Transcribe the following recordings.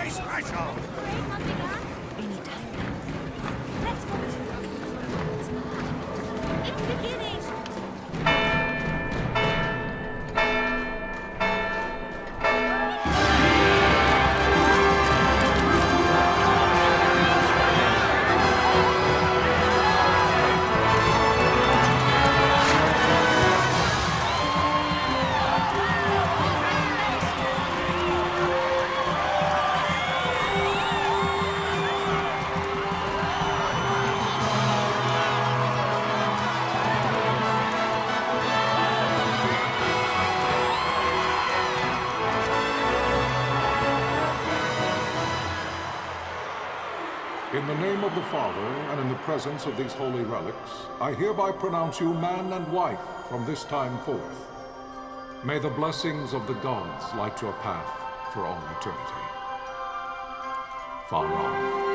Very special! Anytime. Let's go. It's beginning. In the name of the Father, and in the presence of these holy relics, I hereby pronounce you man and wife from this time forth. May the blessings of the gods light your path for all eternity. Far on.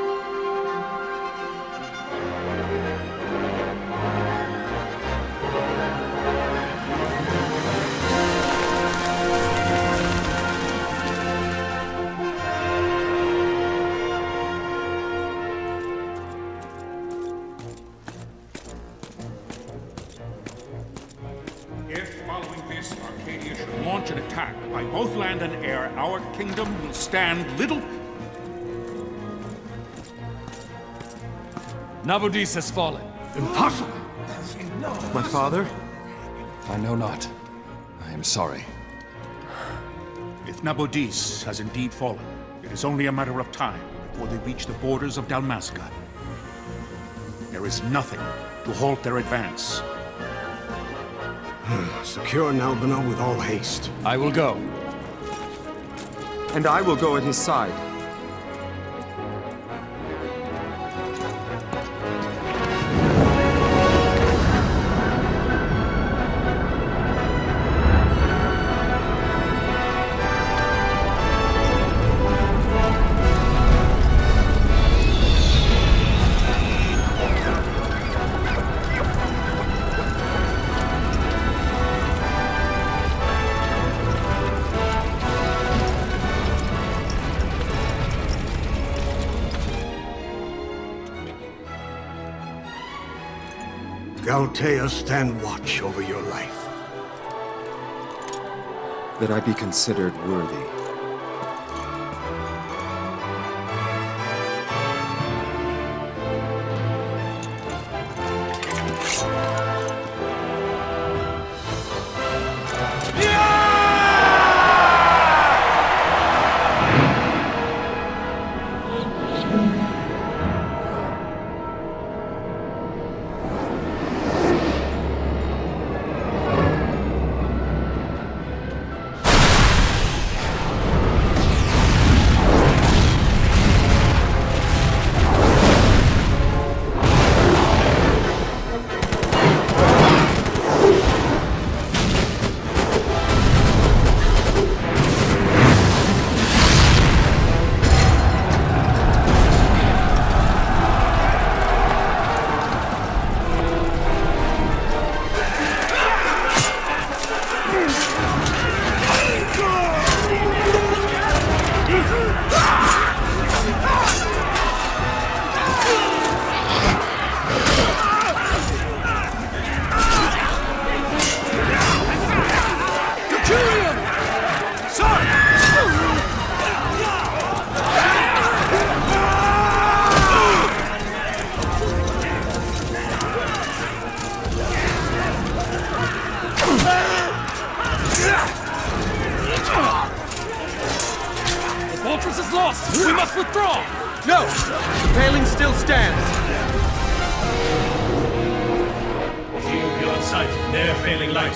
If, following this, Arcadia should launch an attack by both land and air, our kingdom will stand little... Nabudis has fallen. Impossible! My father? I know not. I am sorry. If Nabudis has indeed fallen, it is only a matter of time before they reach the borders of Dalmasca. There is nothing to halt their advance. Secure Nalbina with all haste. I will go. And I will go at his side. Galtea, stand watch over your life. That I be considered worthy. Fortress is lost! We must withdraw! No! The paling still stands! Shield beyond sight, ne'er failing light.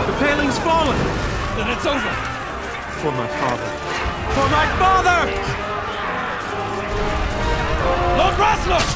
The paling's fallen! Then it's over! For my father. For my father! Lord Raslos!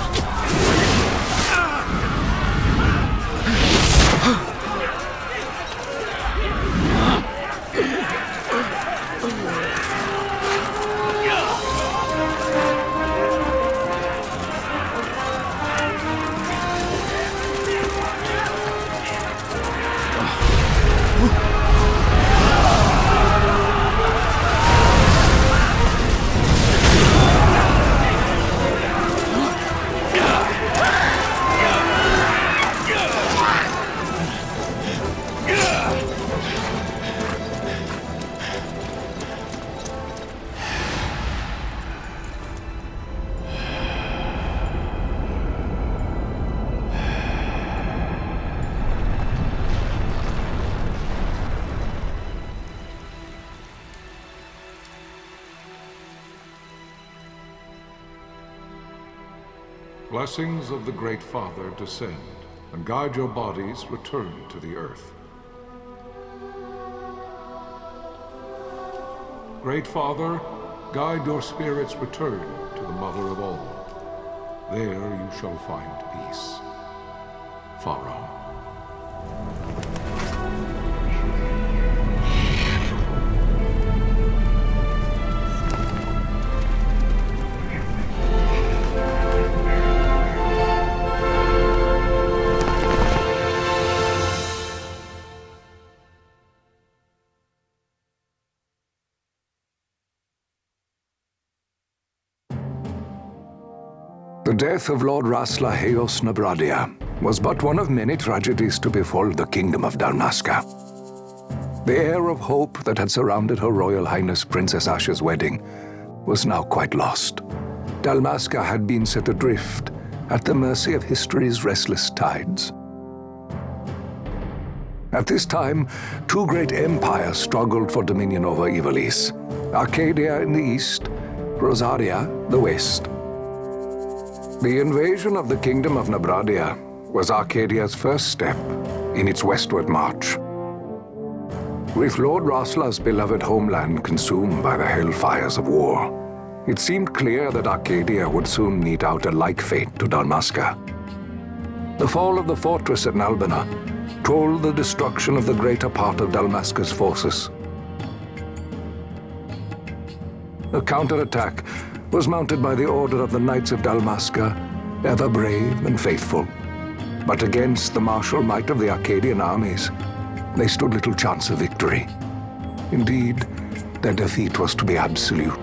blessings of the Great Father descend, and guide your bodies return to the earth. Great Father, guide your spirits return to the Mother of all. There you shall find peace. Pharaoh. The death of Lord Rasla Heos Nabradia was but one of many tragedies to befall the Kingdom of Dalmasca. The air of hope that had surrounded Her Royal Highness Princess Asha's wedding was now quite lost. Dalmasca had been set adrift at the mercy of history's restless tides. At this time, two great empires struggled for dominion over Ivalice: Arcadia in the east, Rosaria the west. The invasion of the Kingdom of Nabradia was Arcadia's first step in its westward march. With Lord Rasla's beloved homeland consumed by the hellfires of war, it seemed clear that Arcadia would soon mete out a like fate to Dalmasca. The fall of the fortress at Nalbina told the destruction of the greater part of Dalmasca's forces. A counterattack was mounted by the order of the Knights of Dalmasca, ever brave and faithful. But against the martial might of the Arcadian armies, they stood little chance of victory. Indeed, their defeat was to be absolute.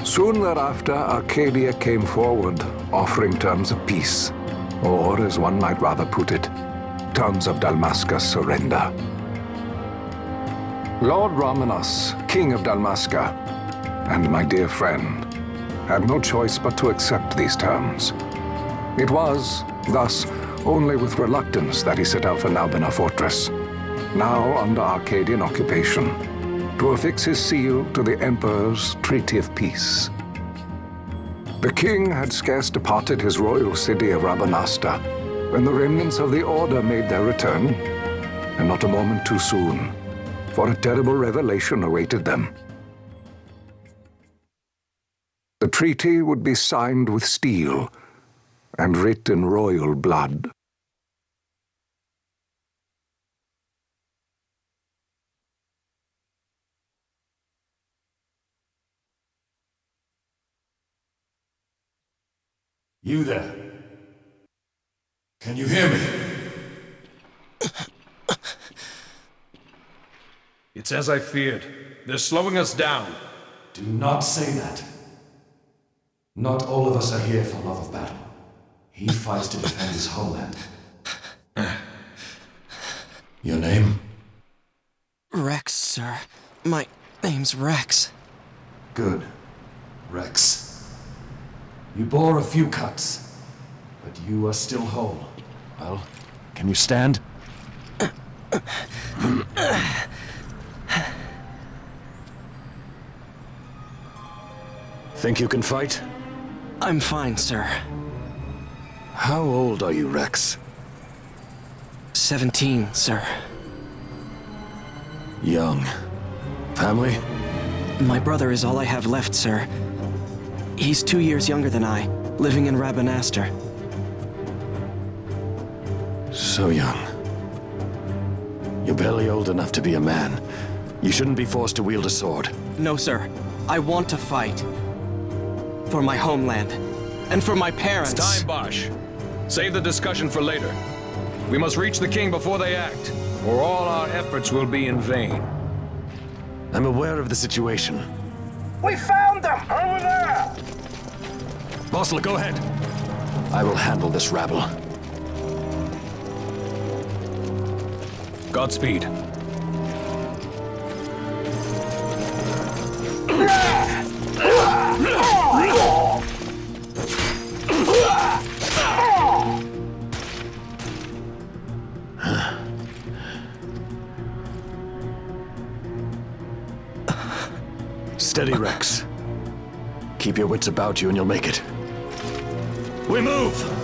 Soon thereafter, Arcadia came forward, offering terms of peace, or, as one might rather put it, terms of Dalmasca's surrender. Lord Romanos, King of Dalmasca, and my dear friend, had no choice but to accept these terms. It was, thus, only with reluctance that he set out for Nalbina Fortress, now under Arcadian occupation, to affix his seal to the Emperor's Treaty of Peace. The king had scarce departed his royal city of Rabanasta when the remnants of the Order made their return, and not a moment too soon, for a terrible revelation awaited them. The treaty would be signed with steel and writ in royal blood. You there? Can you hear me? It's as I feared. They're slowing us down. Do not say that. Not all of us are here for love of battle. He fights to defend his homeland. Your name? Rex, sir. My name's Rex. Good. Rex. You bore a few cuts, but you are still whole. Well, can you stand? Think you can fight? I'm fine, sir. How old are you, Rex? 17, sir. Young. Family? My brother is all I have left, sir. He's 2 years younger than I, living in Rabanastre. So young. You're barely old enough to be a man. You shouldn't be forced to wield a sword. No, sir. I want to fight. For my homeland. And for my parents. It's time, Bosch. Save the discussion for later. We must reach the king before they act, or all our efforts will be in vain. I'm aware of the situation. We found them! Over there! Bossler, go ahead. I will handle this rabble. Godspeed. Steady, Rex. Keep your wits about you and you'll make it. We move!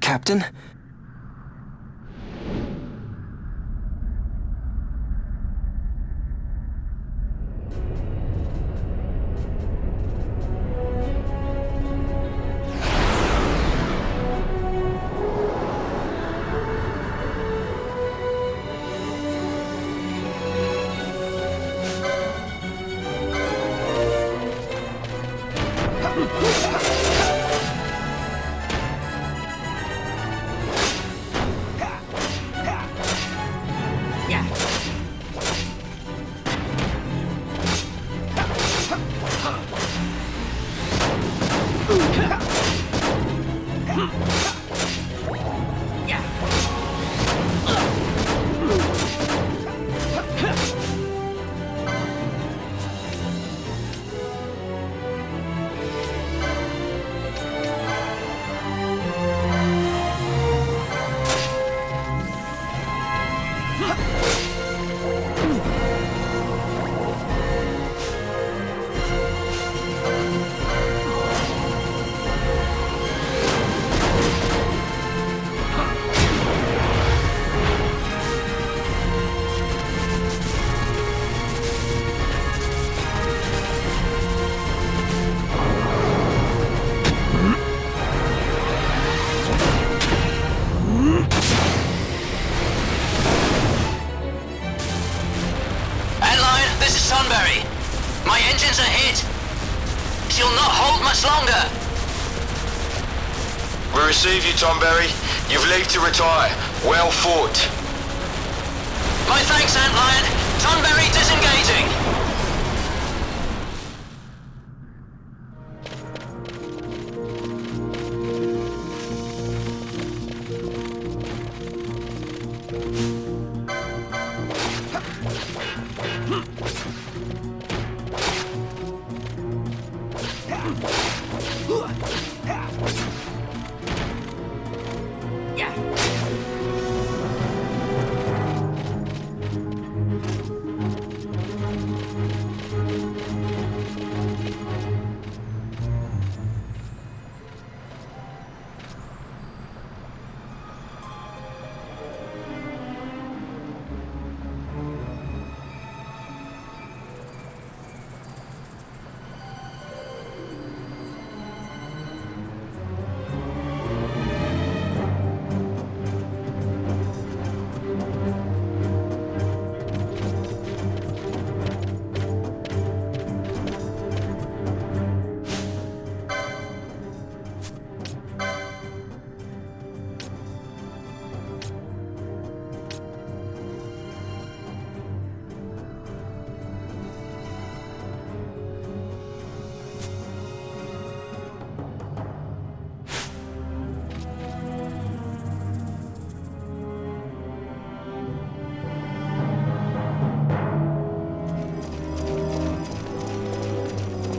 Captain? has a hit. She'll not hold much longer. We receive you, Tonberry. You've leave to retire. Well fought. My thanks, Antlion. Tonberry disengaging.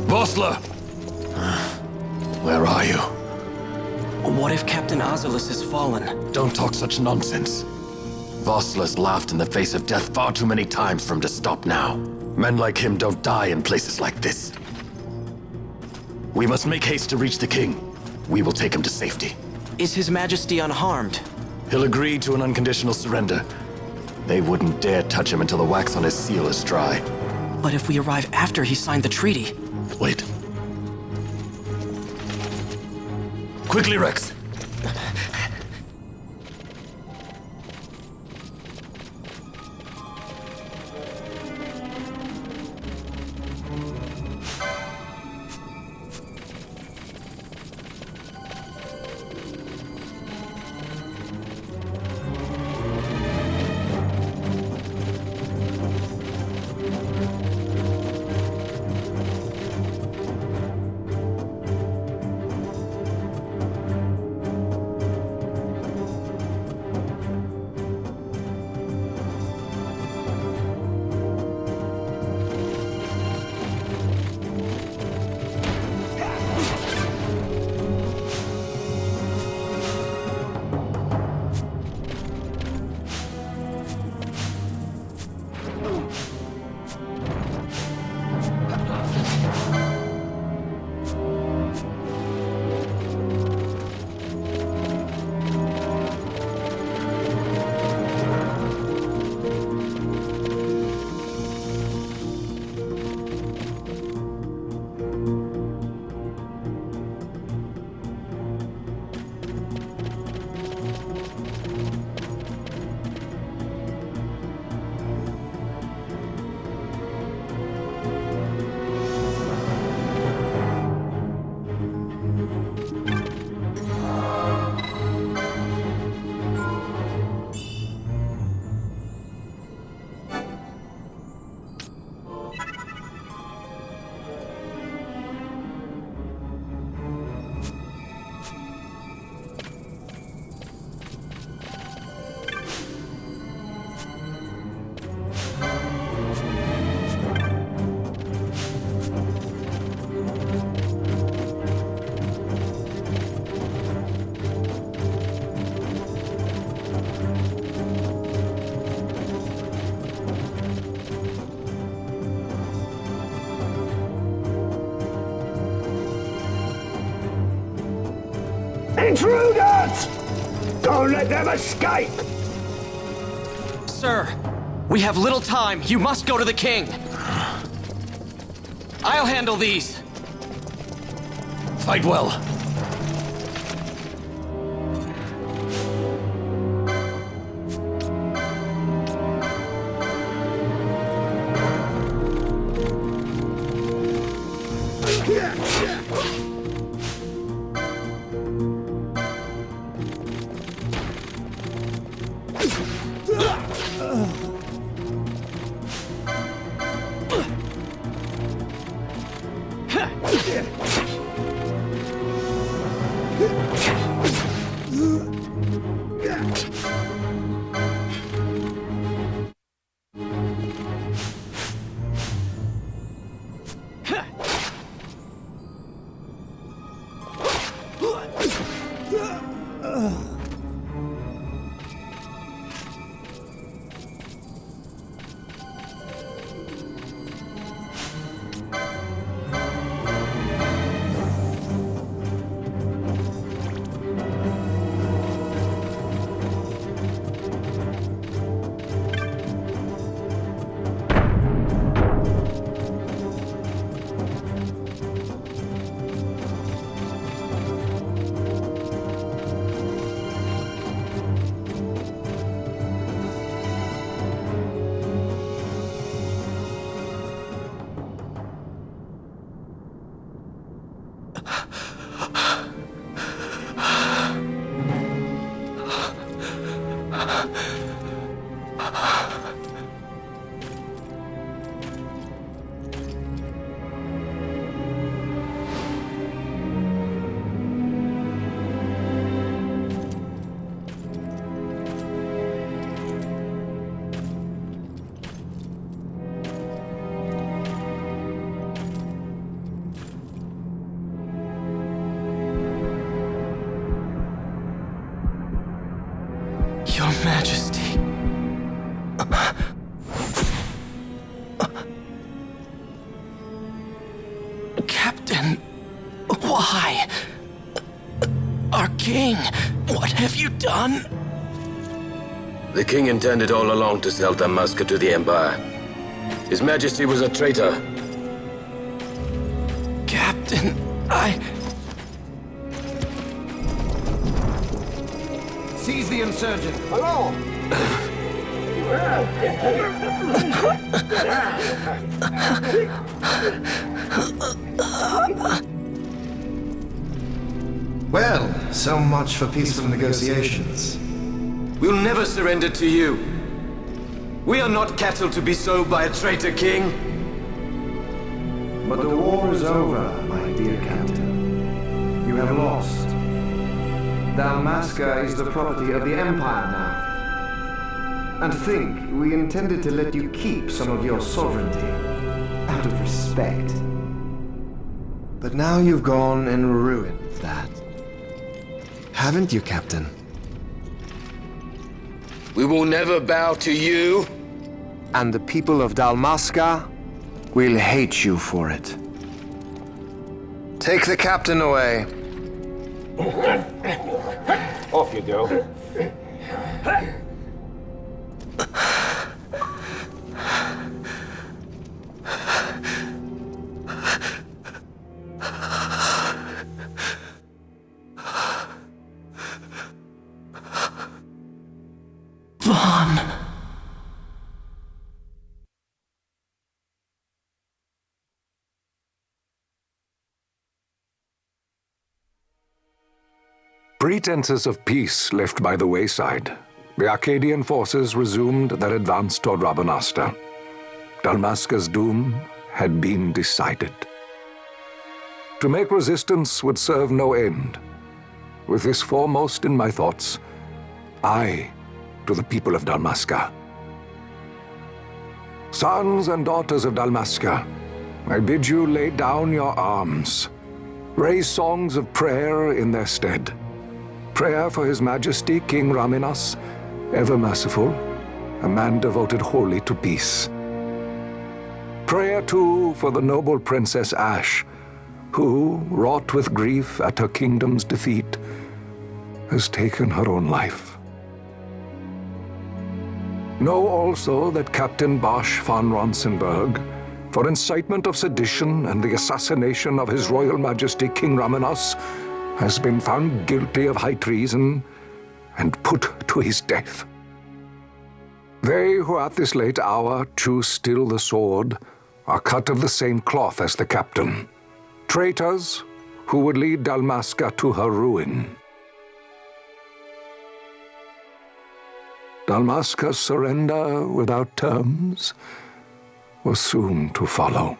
Vossler! Where are you? What if Captain Azulis has fallen? Don't talk such nonsense. Vossler's laughed in the face of death far too many times for him to stop now. Men like him don't die in places like this. We must make haste to reach the king. We will take him to safety. Is His Majesty unharmed? He'll agree to an unconditional surrender. They wouldn't dare touch him until the wax on his seal is dry. But if we arrive after he signed the treaty... Wait. Quickly, Rex! Intruders! Don't let them escape! Sir, we have little time. You must go to the king. I'll handle these. Fight well. Your Majesty. Captain, why? Our king, what have you done? The king intended all along to sell Damascus to the Empire. His Majesty was a traitor. Captain, Seize the insurgent. Hello! Well, so much for peaceful negotiations. We'll never surrender to you. We are not cattle to be sold by a traitor king. But the war is over, my dear captain. You have lost. Dalmasca is the property of the Empire now. And think, we intended to let you keep some of your sovereignty, out of respect. But now you've gone and ruined that. Haven't you, Captain? We will never bow to you. And the people of Dalmasca will hate you for it. Take the captain away. Off you go. Vaughn. Pretenses of peace left by the wayside, the Arcadian forces resumed their advance toward Rabanasta. Dalmasca's doom had been decided. To make resistance would serve no end. With this foremost in my thoughts, I to the people of Dalmasca. Sons and daughters of Dalmasca, I bid you lay down your arms. Raise songs of prayer in their stead. Prayer for His Majesty King Raminas, ever merciful, a man devoted wholly to peace. Prayer, too, for the noble Princess Ash, who, wrought with grief at her kingdom's defeat, has taken her own life. Know also that Captain Bosch von Ronsenberg, for incitement of sedition and the assassination of His Royal Majesty King Raminas, has been found guilty of high treason and put to his death. They who at this late hour choose still the sword are cut of the same cloth as the captain, traitors who would lead Dalmasca to her ruin. Dalmasca's surrender without terms was soon to follow.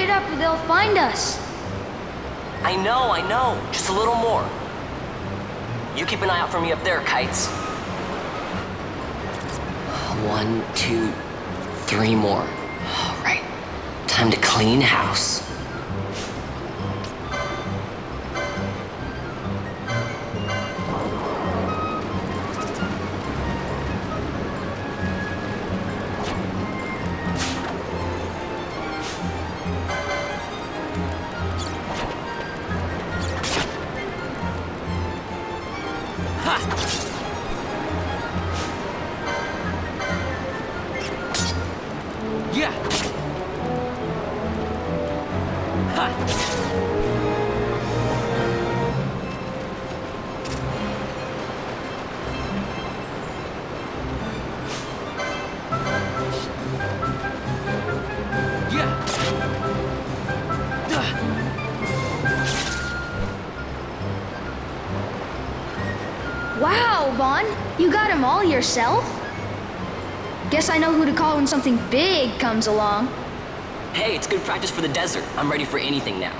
it up or they'll find us. I know. Just a little more. You keep an eye out for me up there, Kites. 1, 2, 3 more. All right. Time to clean house. Yeah! Wow, Vaughn, you got him all yourself? Guess I know who to call when something big comes along. Hey, it's good practice for the desert. I'm ready for anything now.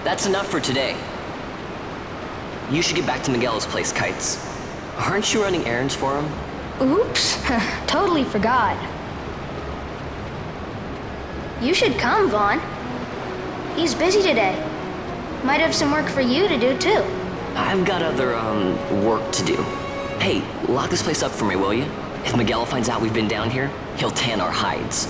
That's enough for today. You should get back to Miguel's place, Kites. Aren't you running errands for him? Oops, totally forgot. You should come, Vaughn. He's busy today. Might have some work for you to do, too. I've got other, work to do. Hey, lock this place up for me, will you? If Miguel finds out we've been down here, he'll tan our hides.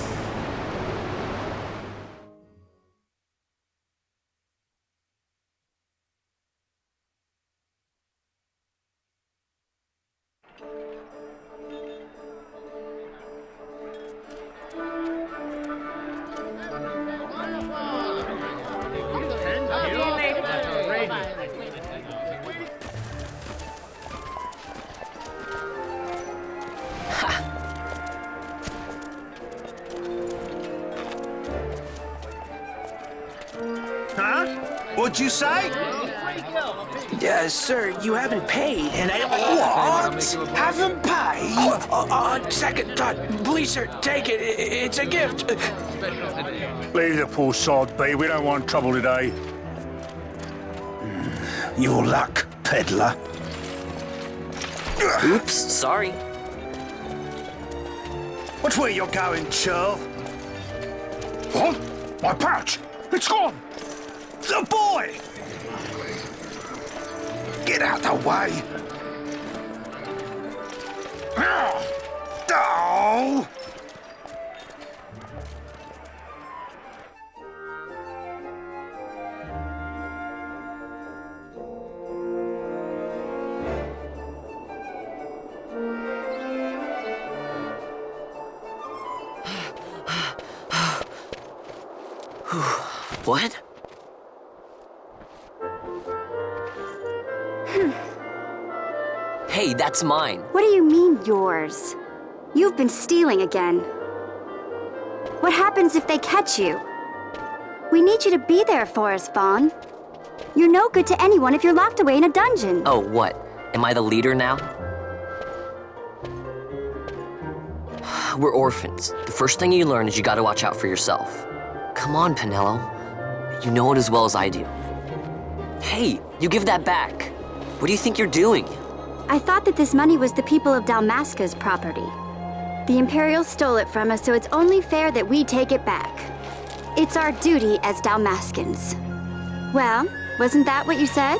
Huh? What'd you say? Sir, you haven't paid, and I... What? Haven't paid? On second thought, please, sir, take it. It's a gift. Leave the poor sod be. We don't want trouble today. Your luck, peddler. Oops, sorry. Watch where you're going, churl. What? My pouch! It's gone! The boy! Get out the way! Oh! What? Hey, that's mine. What do you mean, yours? You've been stealing again. What happens if they catch you? We need you to be there for us, Vaughn. You're no good to anyone if you're locked away in a dungeon. Oh, what? Am I the leader now? We're orphans. The first thing you learn is you gotta watch out for yourself. Come on, Pinello. You know it as well as I do. Hey, you give that back. What do you think you're doing? I thought that this money was the people of Dalmasca's property. The Imperials stole it from us, so it's only fair that we take it back. It's our duty as Dalmascans. Well, wasn't that what you said?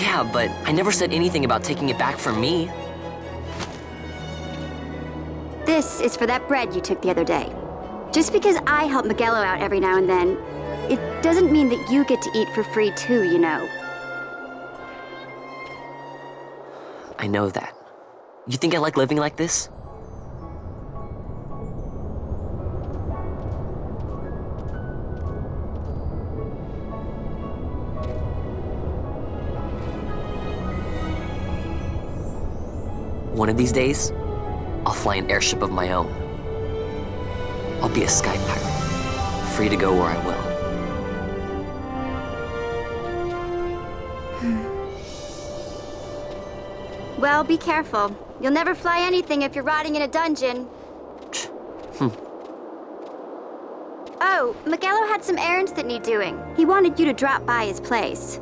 Yeah, but I never said anything about taking it back from me. This is for that bread you took the other day. Just because I help Miguelo out every now and then, it doesn't mean that you get to eat for free too, you know. I know that. You think I like living like this? One of these days, I'll fly an airship of my own. I'll be a sky pirate, free to go where I will. Well, be careful. You'll never fly anything if you're rotting in a dungeon. Oh, Miguelo had some errands that need doing. He wanted you to drop by his place.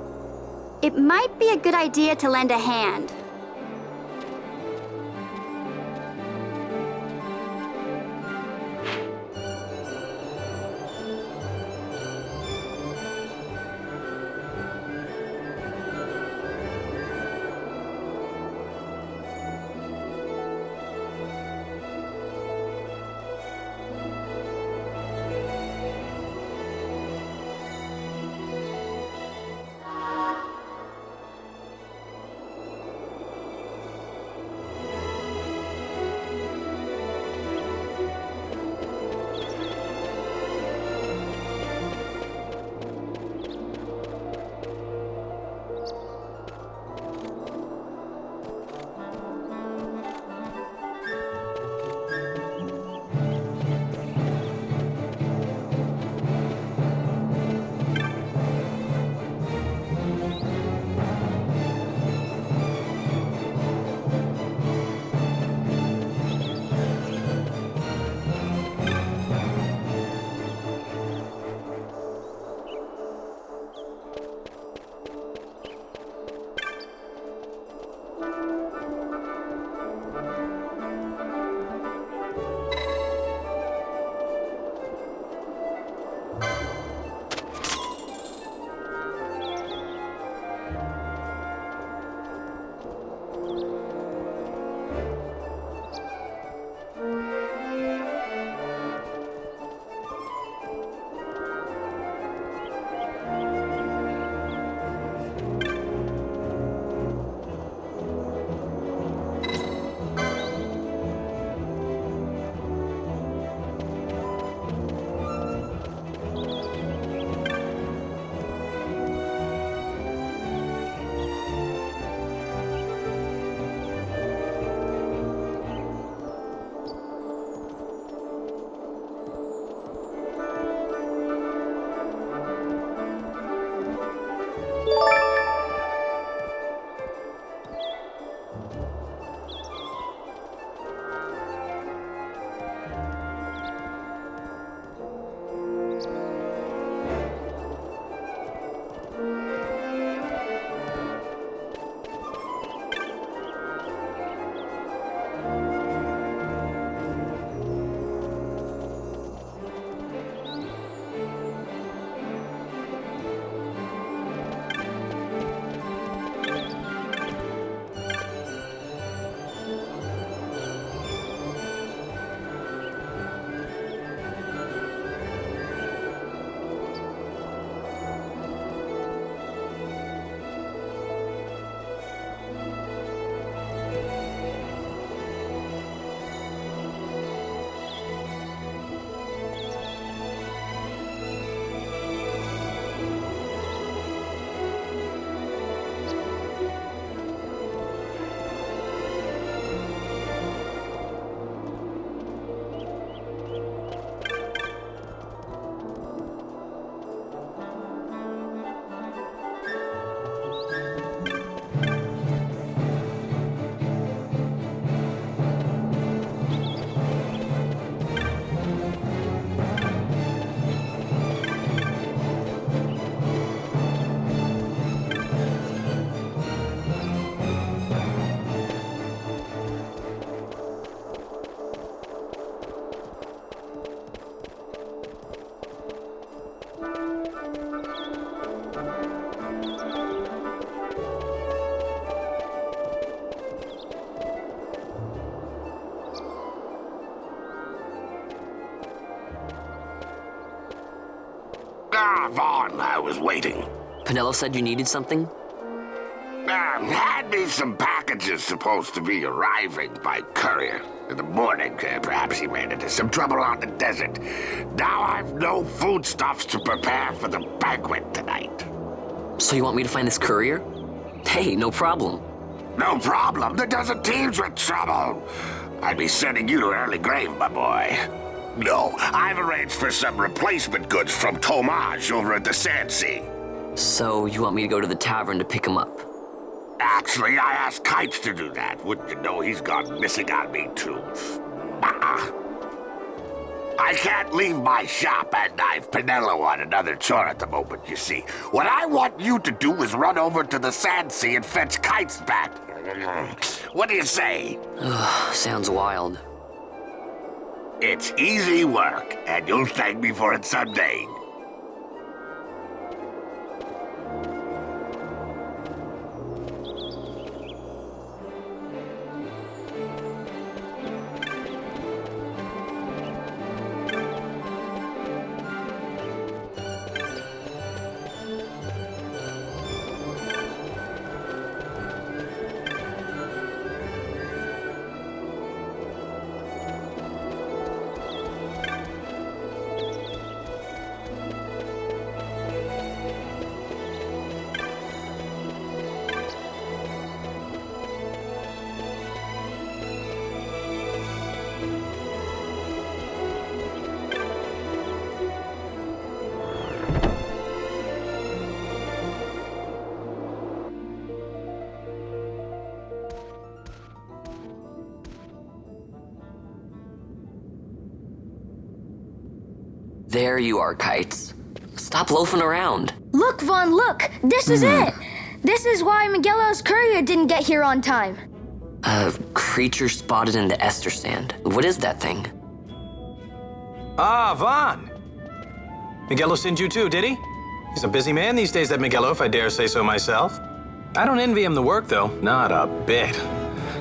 It might be a good idea to lend a hand. Ah, Vaughn, I was waiting. Pinello said you needed something? Had me some packages supposed to be arriving by courier. In the morning, perhaps he ran into some trouble on the desert. Now I've no foodstuffs to prepare for the banquet tonight. So you want me to find this courier? Hey, no problem. No problem. The desert teems with trouble. I'd be sending you to early grave, my boy. No, I've arranged for some replacement goods from Tomage over at the Sandsea. So you want me to go to the tavern to pick him up? Actually, I asked Kites to do that. Wouldn't you know he's gone missing on me, too? I can't leave my shop and I've Pinello on another chore at the moment, you see. What I want you to do is run over to the Sand Sea and fetch Kites back. What do you say? Sounds wild. It's easy work, and you'll thank me for it someday. There you are, Kites. Stop loafing around. Look, Vaughn, look! This is it! This is why Miguelo's courier didn't get here on time. A creature spotted in the Ester Sand. What is that thing? Ah, Vaughn. Miguelo sent you too, did he? He's a busy man these days, that Miguelo, if I dare say so myself. I don't envy him the work, though. Not a bit.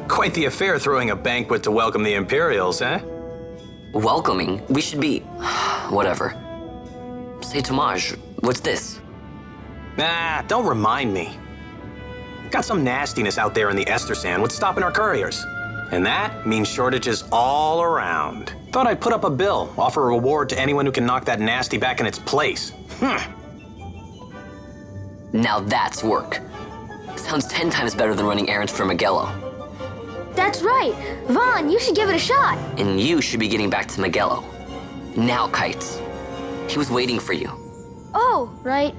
Quite the affair throwing a banquet to welcome the Imperials, eh? Welcoming? We should be... whatever. Say, Tomaj, what's this? Nah, don't remind me. Got some nastiness out there in the Ester Sand. What's stopping our couriers? And that means shortages all around. Thought I'd put up a bill, offer a reward to anyone who can knock that nasty back in its place. Now that's work. Sounds 10 times better than running errands for Miguelo. That's right! Vaughn, you should give it a shot! And you should be getting back to Miguelo. Now, Kites. He was waiting for you. Oh, right.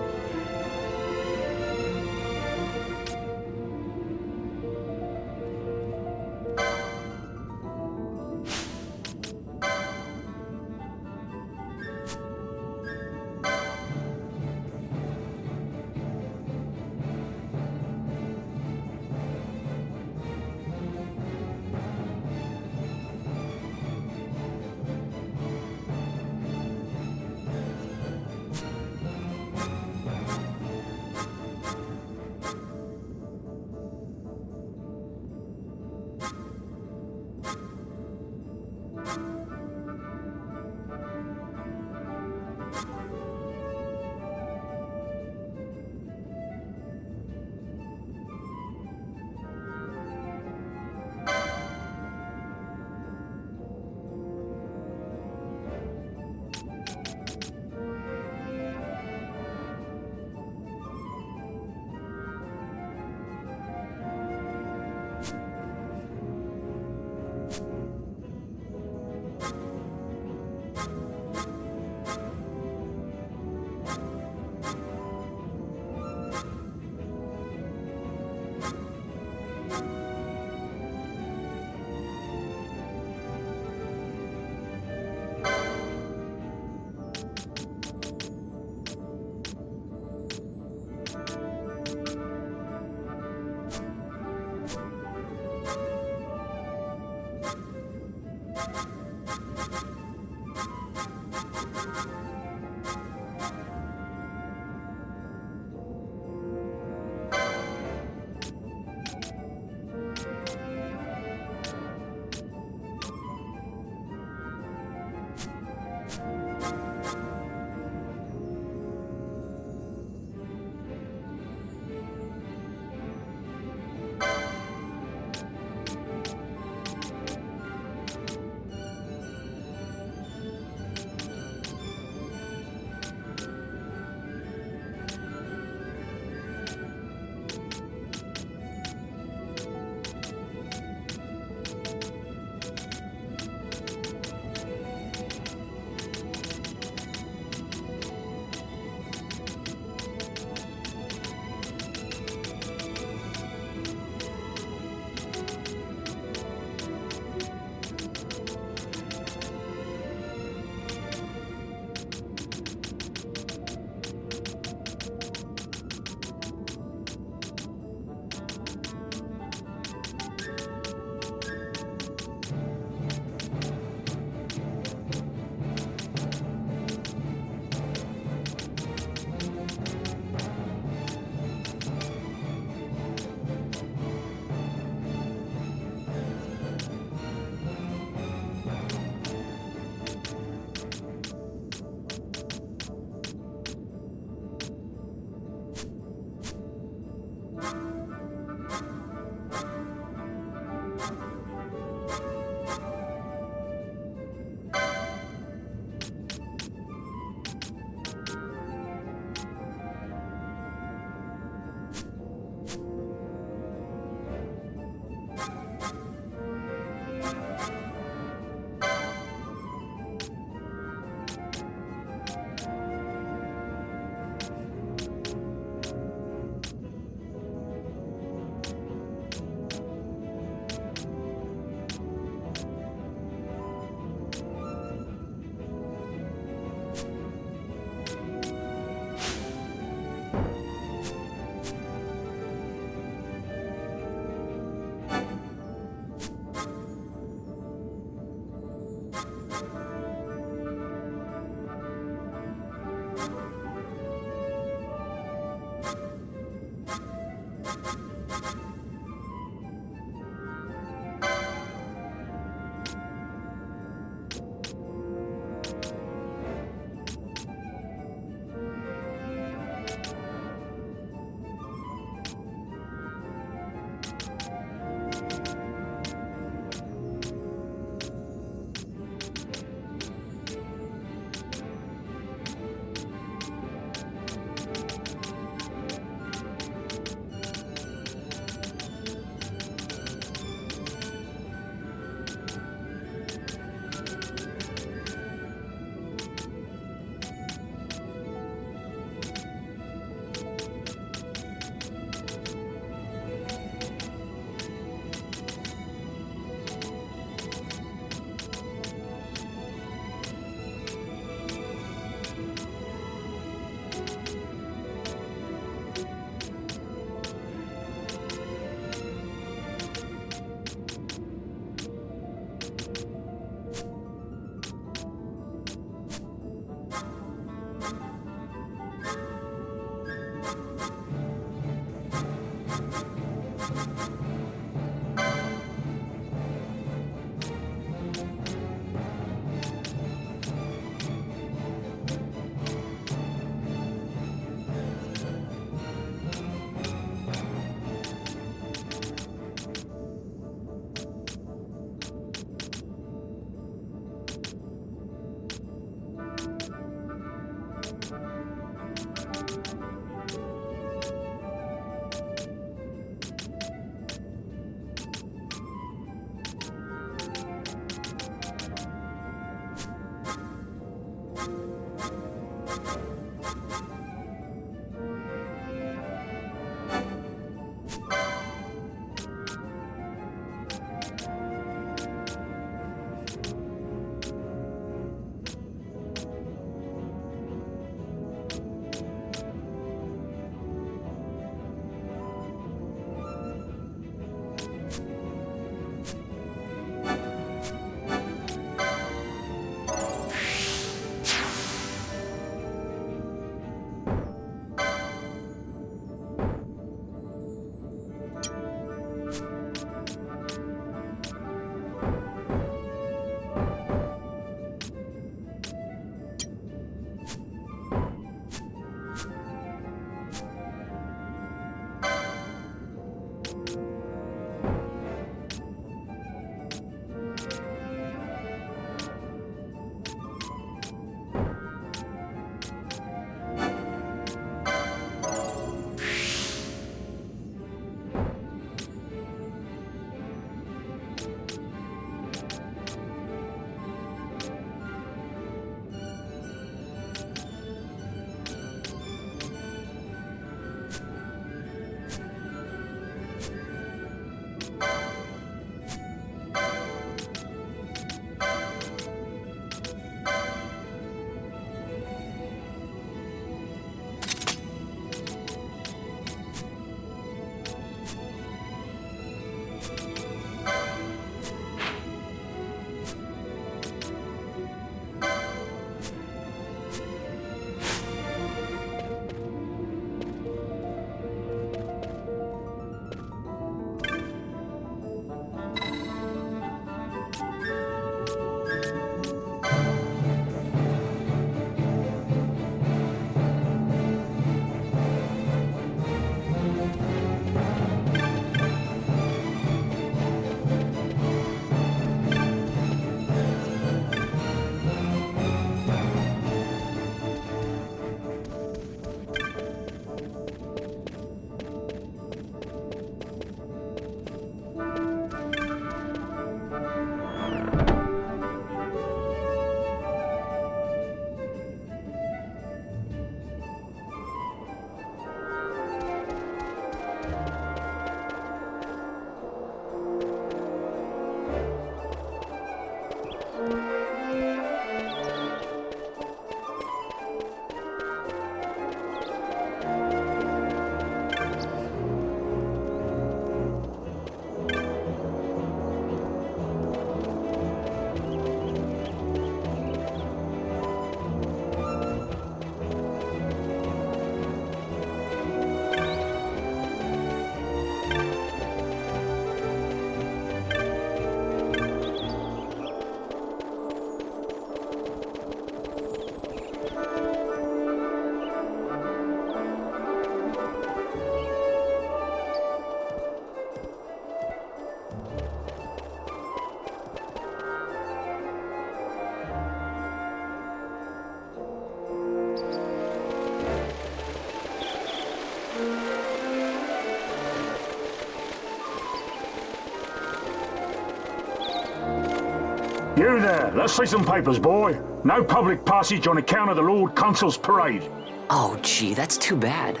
You there, let's see some papers, boy. No public passage on account of the Lord Consul's parade. Oh, gee, that's too bad.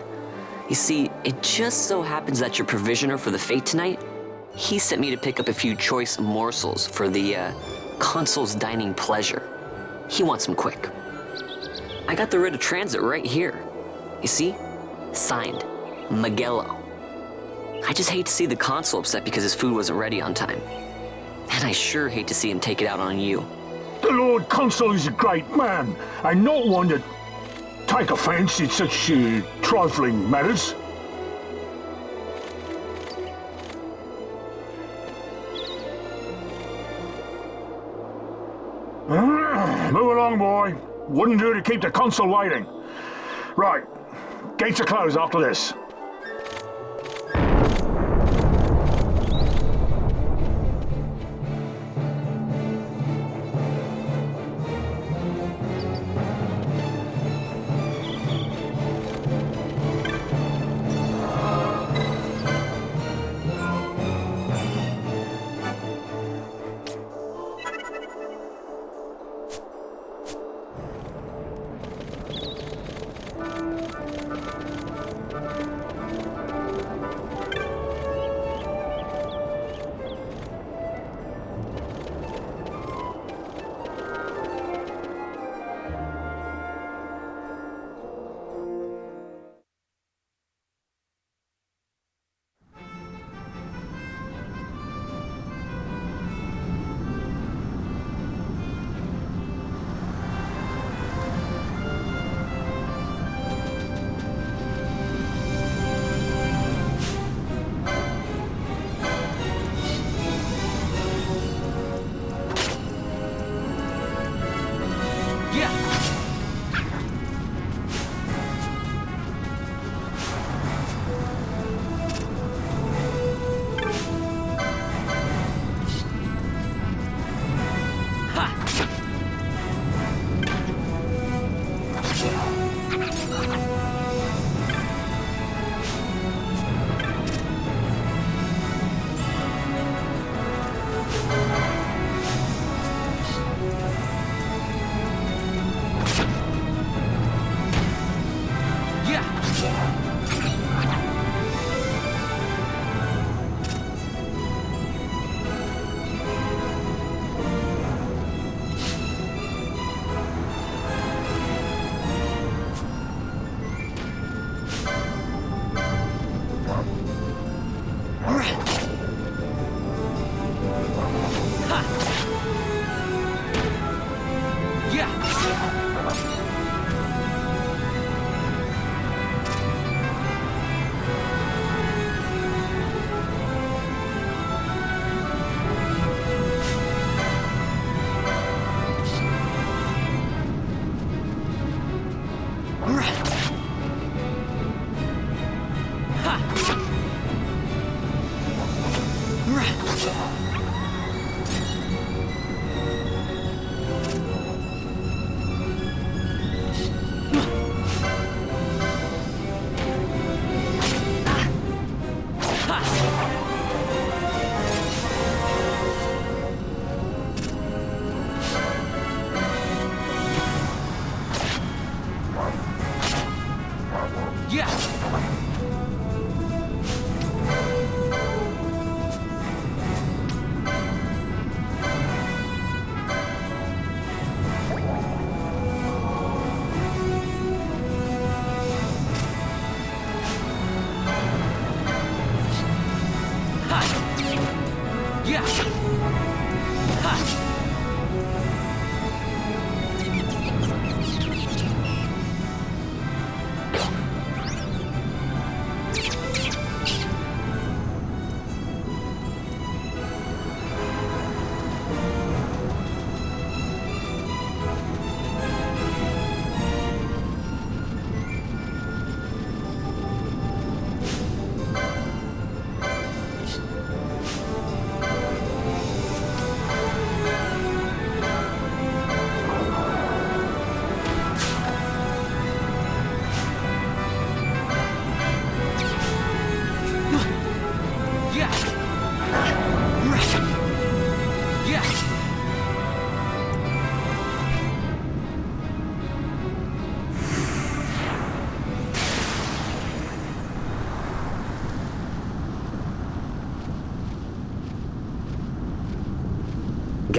You see, it just so happens that your provisioner for the fete tonight, he sent me to pick up a few choice morsels for the, Consul's dining pleasure. He wants them quick. I got the writ of transit right here. You see? Signed, Magello. I just hate to see the Consul upset because his food wasn't ready on time. And I sure hate to see him take it out on you. The Lord Consul is a great man, and not one to take offense in such trifling matters. Move along, boy. Wouldn't do to keep the Consul waiting. Right. Gates are closed after this.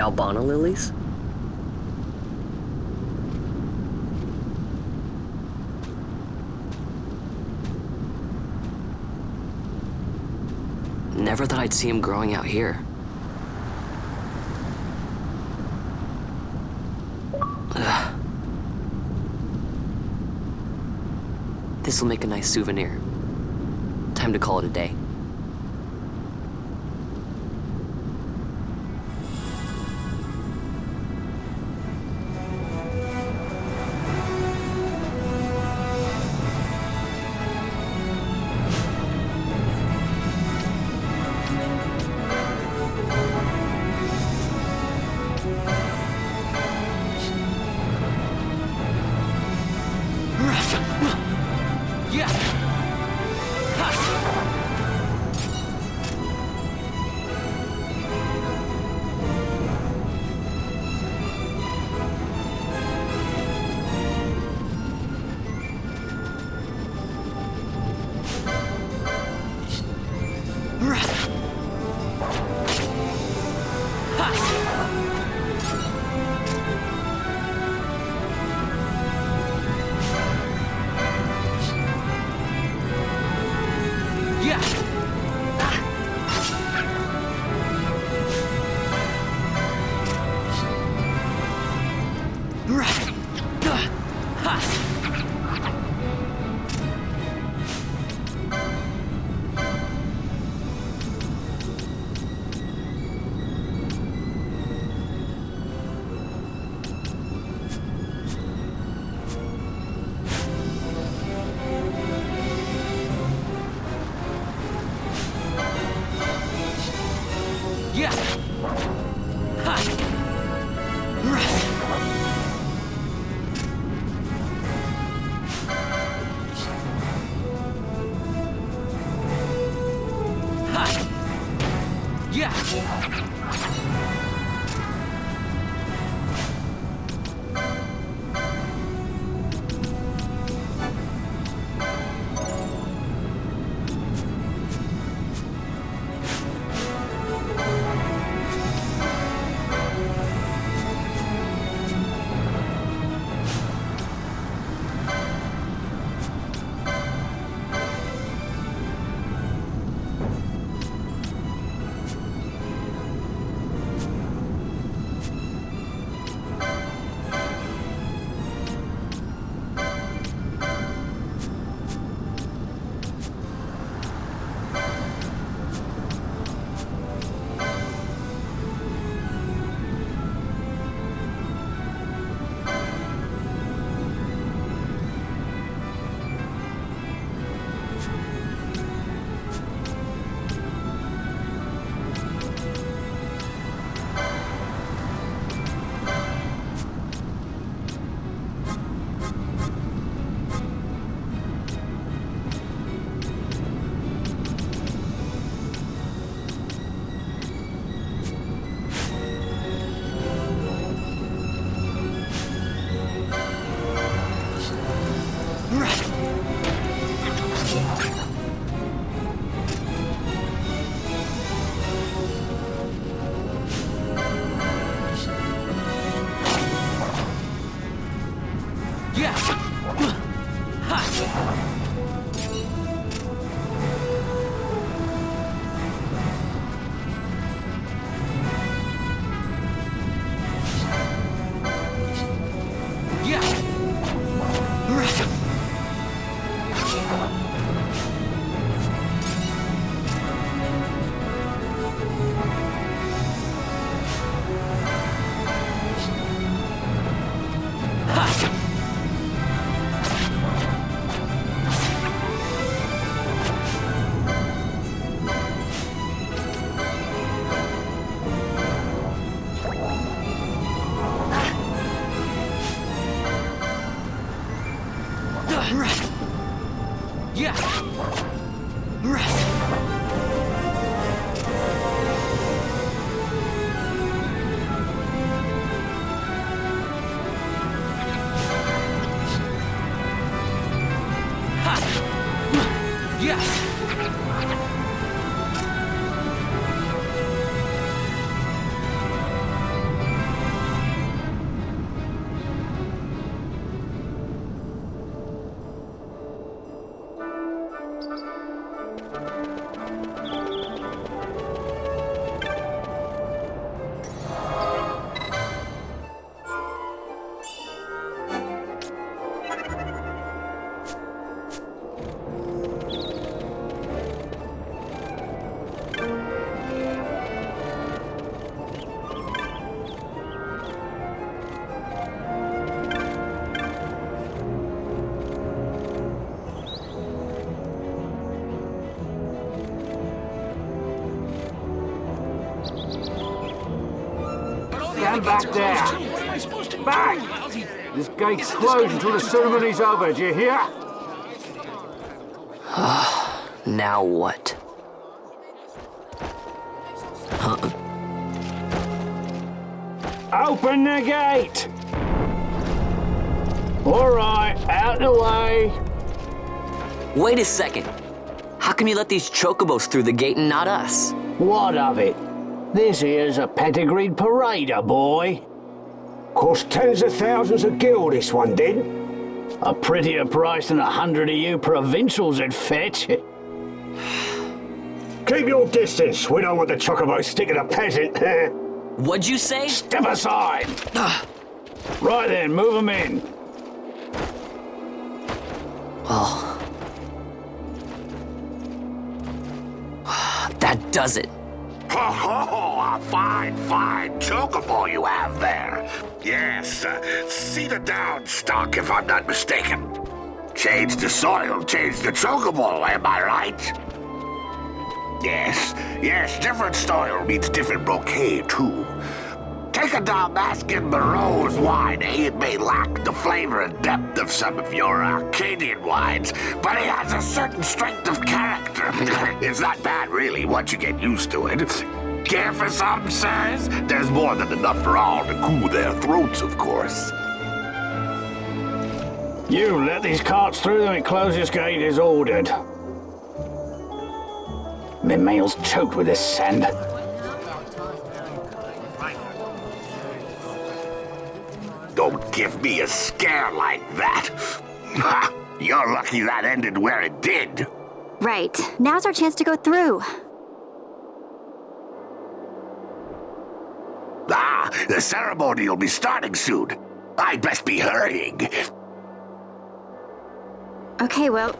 Dalbana lilies? Never thought I'd see him growing out here. Ugh. This'll make a nice souvenir. Time to call it a day. Stand back there. Back! This gate's closed until the ceremony's over, do you hear? Now what? Open the gate! All right, out the way. Wait a second. How come you let these chocobos through the gate and not us? What of it? This here's a pedigreed parader, boy. Cost tens of thousands of gil, this one did. A prettier price than 100 of you provincials would fetch. Keep your distance. We don't want the chocobos sticking a peasant. What'd you say? Step aside. Right then, move them in. Well... that does it. Oh, a fine chocobo you have there. Yes, cedar down stock if I'm not mistaken. Change the soil, change the chocobo, am I right? Yes, different soil means different bouquet too. Take a Dalmascan Barrow's wine, It may lack the flavor and depth of some of your Arcadian wines, but it has a certain strength of character. It's not bad, really, once you get used to it. Care for some, sirs? There's more than enough for all to cool their throats, of course. You let these carts through and close this gate as ordered. My mail's choked with this sand. Don't give me a scare like that. You're lucky that ended where it did. Right. Now's our chance to go through. The ceremony will be starting soon. I'd best be hurrying. Okay, well...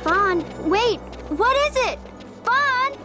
Vaughn, wait! What is it? Vaughn!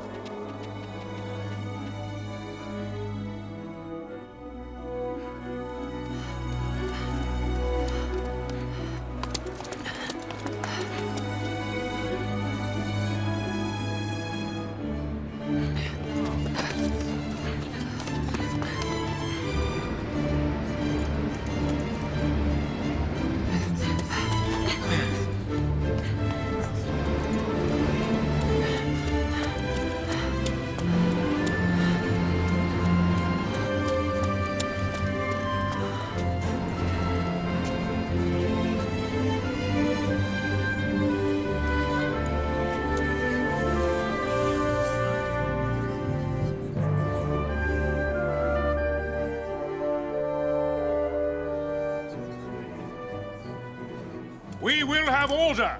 We will have order.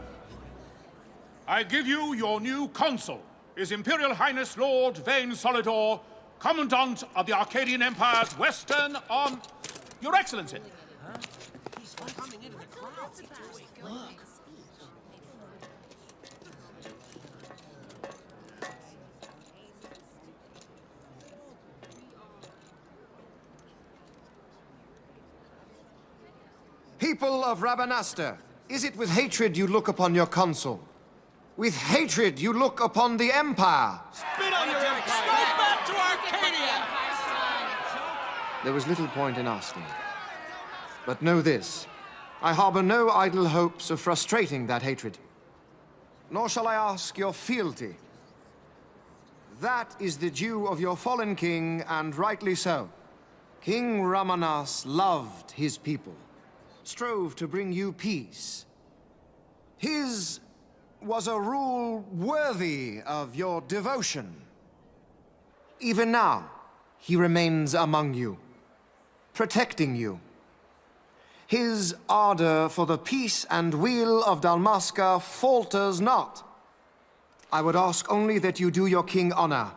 I give you your new consul, His Imperial Highness Lord Vane Solidor, Commandant of the Arcadian Empire's Western Arm... Your Excellency. People of Rabanastre, is it with hatred you look upon your consul? With hatred you look upon the Empire? Spit on your empire! Straight back to Arcadia! There was little point in asking. But know this, I harbor no idle hopes of frustrating that hatred. Nor shall I ask your fealty. That is the due of your fallen king, and rightly so. King Ramanas loved his people, strove to bring you peace. His was a rule worthy of your devotion. Even now, he remains among you, protecting you. His ardor for the peace and weal of Dalmasca falters not. I would ask only that you do your king honor.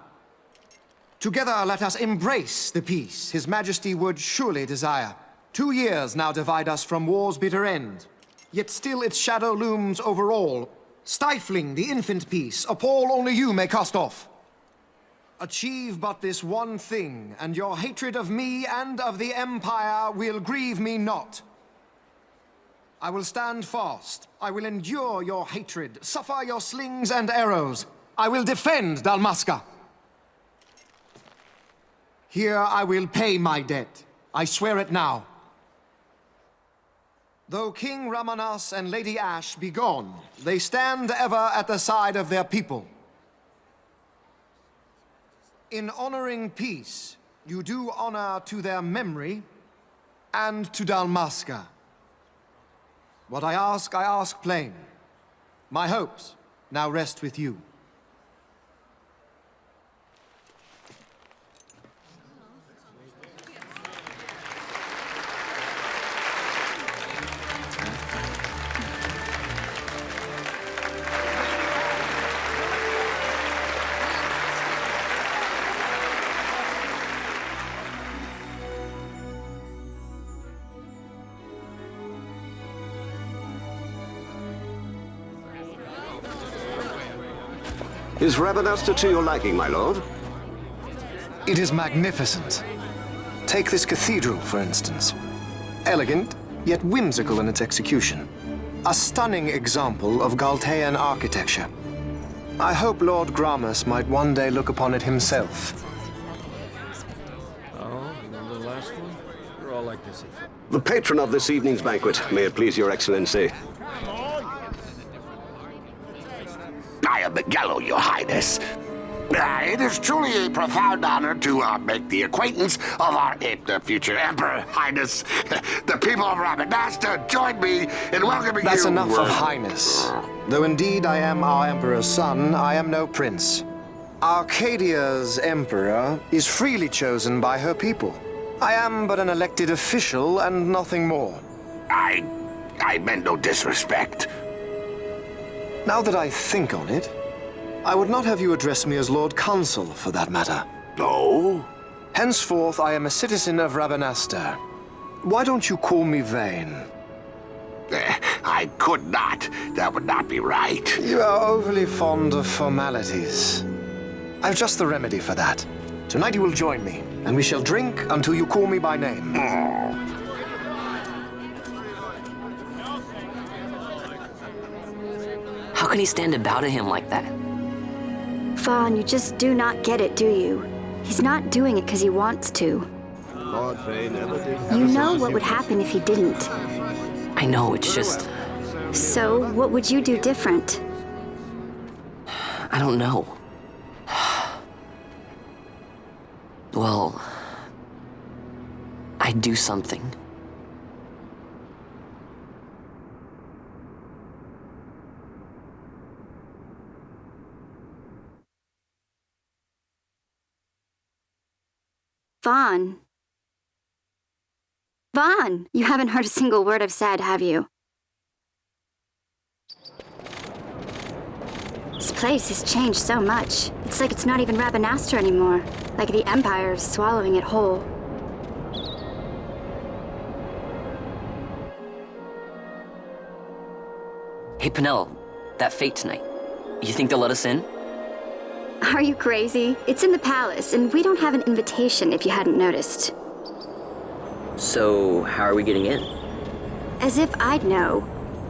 Together let us embrace the peace His Majesty would surely desire. 2 years now divide us from war's bitter end, yet still its shadow looms over all, stifling the infant peace a pall only you may cast off. Achieve but this one thing, and your hatred of me and of the Empire will grieve me not. I will stand fast. I will endure your hatred, suffer your slings and arrows. I will defend Dalmasca. Here I will pay my debt. I swear it now. Though King Ramanas and Lady Ash be gone, they stand ever at the side of their people. In honoring peace, you do honor to their memory and to Dalmasca. What I ask plain. My hopes now rest with you. Is Rabanasta to your liking, my lord? It is magnificent. Take this cathedral, for instance. Elegant, yet whimsical in its execution. A stunning example of Galtean architecture. I hope Lord Gramus might one day look upon it himself. Oh, remember the last one? You're all like this. The patron of this evening's banquet, may it please your excellency. I am Miguelo, your highness. It is truly a profound honor to make the acquaintance of our future emperor, highness. The people of Rabanasta join me in welcoming That's you. enough of highness. Though indeed I am our emperor's son, I am no prince. Arcadia's emperor is freely chosen by her people. I am but an elected official and nothing more. I meant no disrespect. Now that I think on it, I would not have you address me as Lord Consul, for that matter. No? Henceforth, I am a citizen of Rabanasta. Why don't you call me Vane? I could not. That would not be right. You are overly fond of formalities. I've just the remedy for that. Tonight you will join me, and we shall drink until you call me by name. How can he stand about him like that? Fawn, you just do not get it, do you? He's not doing it because he wants to. Lord Vane never did. You know what would happen if he didn't. I know, it's just... So, what would you do different? I don't know. Well... I'd do something. Vaughn. Vaughn! You haven't heard a single word I've said, have you? This place has changed so much. It's like it's not even Rabanasta anymore. Like the Empire is swallowing it whole. Hey, Penelo, that fete tonight. You think they'll let us in? Are you crazy? It's in the palace, and we don't have an invitation if you hadn't noticed. So, how are we getting in? As if I'd know.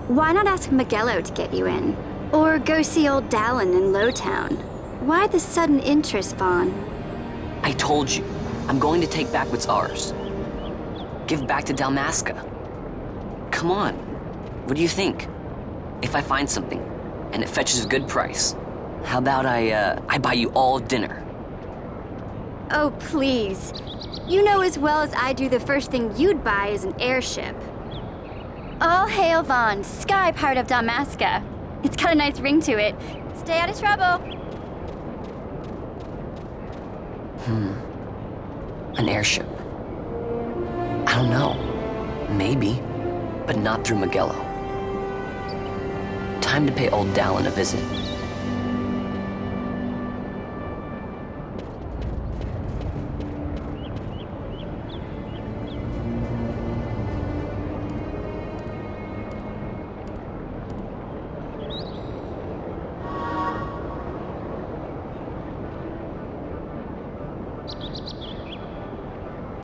Why not ask Miguelo to get you in? Or go see old Dallin in Lowtown? Why the sudden interest, Vaughn? I told you, I'm going to take back what's ours. Give back to Dalmasca. Come on, what do you think? If I find something, and it fetches a good price, how about I buy you all dinner? Oh, please. You know as well as I do the first thing you'd buy is an airship. All hail Vaughn, Sky Pirate of Dalmasca. It's got a nice ring to it. Stay out of trouble. An airship. I don't know. Maybe, but not through Miguelo. Time to pay old Dallin a visit.